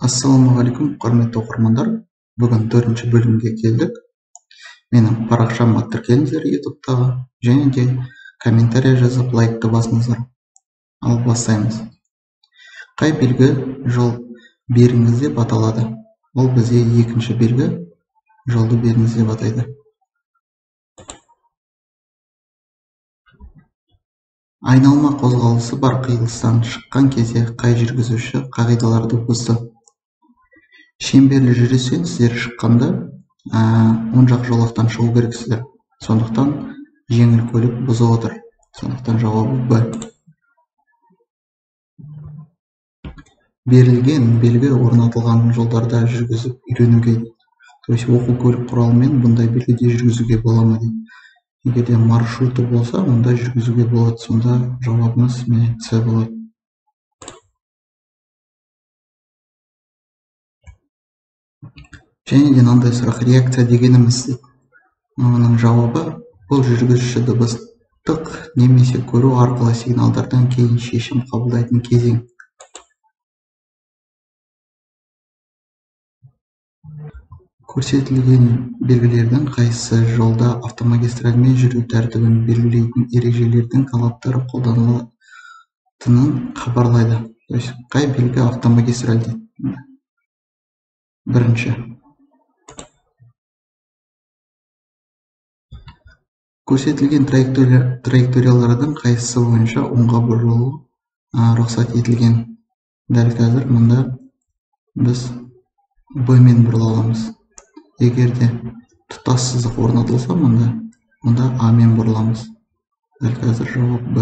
Ассалаумағалейкум, құрметті оқырмандар. Бүгін 4-ші бөлімге келдік. Менің парақшама тіркеліңіздер ютубтағы, және де комментарий жазып лайкты басыңыздар. Ал бастаймыз. Қай белгі жол беріңіз деп аталады? Ол бізде екінші белгі жолды беріңіз деп атайды. Айналма қозғалысы бар қиылыстан шыққан кезде қай жүргізуші қағидаларды бұзды? Шеңберлі жүрістен сіздер шыққанда оң жақ жолақтан шығу керексіздер. Сондықтан жеңіл көлік бұзып отыр. Сондықтан жауабы Б. Берілген белгі орнатылған жолдарда жүргізіп үйренуге. То есть оқу көлік құралымен бұндай белгіде жүргізуге бола ма дейді. Егер де маршруты болса, онда жүргізуге болады. Сонда жауабымыз С болады. Және де мынандай сұрақ: реакция дегеніміз дейді. Оның жауабы: бұл жүргізуші дыбыстық немесе көру арқылы сигналдардан кейін шешім қабылдайтын кезең. Көрсетілген белгілердің қайсысы жолда автомагистральмен жүру тәртібін белгілейтін ережелердің талаптары қолданылатынын хабарлайды? То есть қай белгі автомагистраль дейді? Бірінші. Көрсетілген траекториялардың қайсысы бойынша оңға бұрылу рұқсат етілген? Дәл қазір мұнда біз Б-мен бұрыла аламыз. Егер де тұтас сызық орнатылса, мұнда А-мен бұрыламыз. Дәл қазір жауап Б.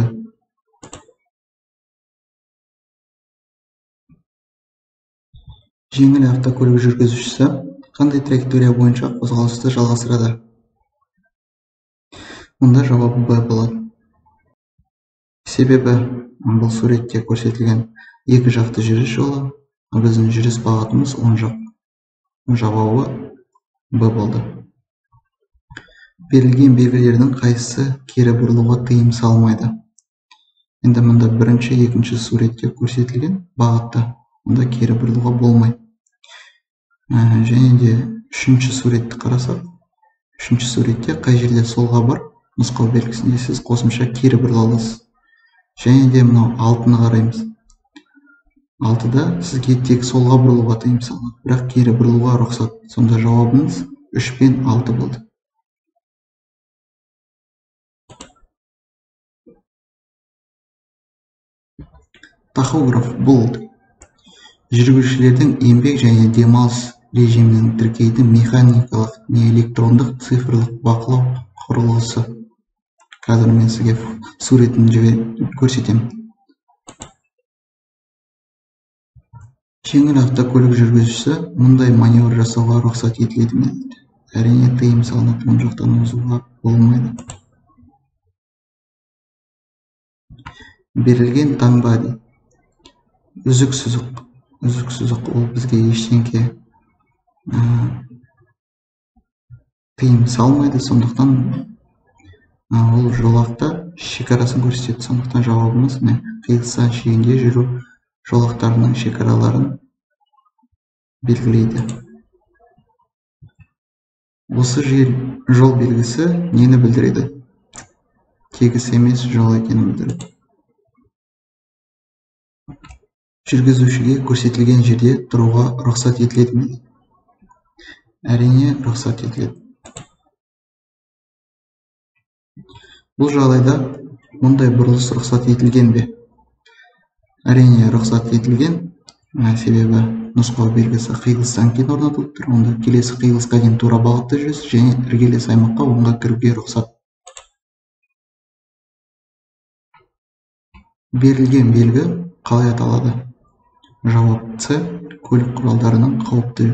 Жеңіл автокөлік жүргізушісі қандай траектория бойынша қозғалысты жалғастырады? Мұнда жауап Б болады. Себебі бұл суретте көрсетілген екі жақты жүріс жолы, біздің жүріс бағытымыз оң жақ. Жауабы Б болды. Берілген белгілердің қайсысы кері бұрылуға тыйым салмайды? Енді мұнда бірінші, екінші суретте көрсетілген бағытта, мұнда кері бұрылуға болмайды. Және де үшінші суретті қарасақ, үшінші суретте қай жерде солға бар нұсқау белгісінде сіз қосымша кері бұрыла аласыз. Және де мынау 6-ны қараймыз. 6-да сізге тек солға бұрылуға тыйым салынады, бірақ кері бұрылуға рұқсат. Сонда жауабыңыз 3 пен 6 болды. Тахограф бұл жүргізушілердің еңбек және демалыс режимін тіркейтін механикалық не электрондық цифрлық бақылау құрылғысы. Қазір мен сізге суретін көрсетемін. Жеңіл автокөлік жүргізушісі мұндай маневр жасауға рұқсат етіледі ме? Әрине тыйым салынады, оң жақтан озуға болмайды. Берілген таңба дейді. Үзік сызық ол бізге ештеңке тыйым салмайды, сондықтан ол жолақта шекарасын көрсетеді. Сондықтан жауабымыз қиылыстан шегінде жүру жолақтарының шекараларын белгілейді. Осы жол белгісі нені білдіреді? Тегіс емес жол екенін білдіреді. Жүргізушіге көрсетілген жерде тұруға рұқсат етіледі ме? Әрине рұқсат етіледі. Бұл жағдайда мұндай бұрылыс рұқсат етілген бе? Әрине рұқсат етілген, себебі нұсқау белгісі қиылыстан кейін орнатылып тұр. Онда келесі қиылысқа дейін тура бағытта жүресіз, және іргелес аймаққа оңға кіруге рұқсат. Берілген белгі қалай аталады? Жауап С. Көлік құралдарының қауіпті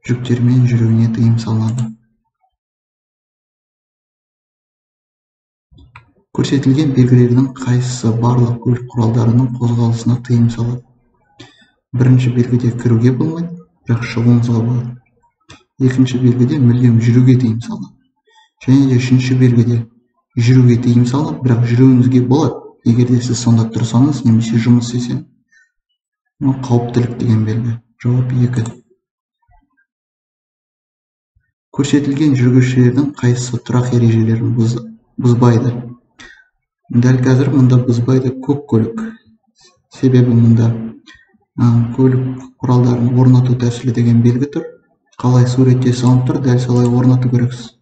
жүктермен жүруіне тыйым салынады. Көрсетілген белгілердің қайсысы барлық көлік құралдарының қозғалысына тыйым салады? Бірінші белгіде кіруге болмайды, бірақ шығуыңызға болады. Екінші белгіде мүлдем жүруге тыйым салынады. Және де үшінші белгіде жүруге тыйым салынады, бірақ жүруіңізге болады, егер де сіз сонда тұрсаңыз немесе жұмыс істесеңіз. Қауіптілік деген белгі. Жауап 2. Көрсетілген жүргізушілердің қайсысы тұрақ ережелерін бұзбайды? Дәл қазір мұнда бұзбайды көк көлік. Себебі мұнда көлік құралдарын орнату тәсілі деген белгі тұр. Қалай суретте салынып тұр, дәл солай орнату керексіз.